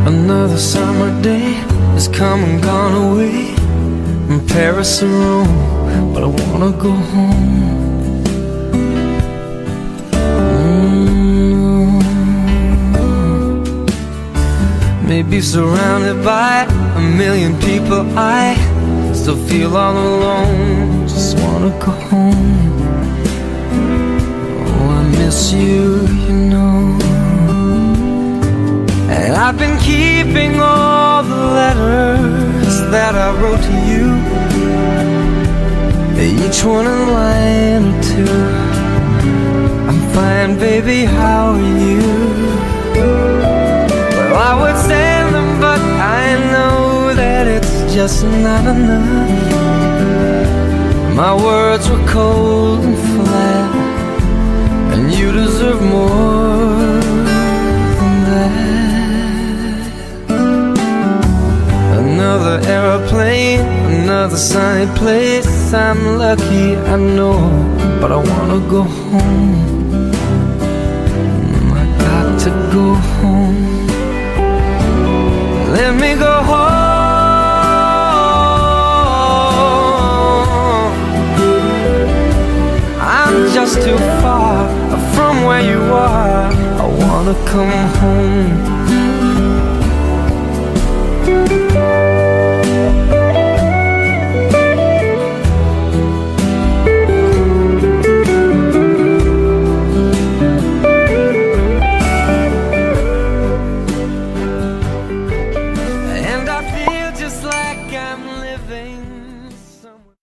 Another summer day has come and gone away from Paris or Rome, but I wanna go home. Maybe surrounded by a million people, I still feel all alone. Just wanna go home. Oh, I miss you, you know. And I've been keeping all the letters that I wrote to you, each one a line or two. I'm fine, baby, how are you? Well, I would send them, but I know that it's just not enough. My words were cold and flat, and you deserve more than that. Another aeroplane, another sunny place. I'm lucky, I know, but I wanna go home. I got to go home. Let me go home. I'm just too far from where you are. I wanna come home.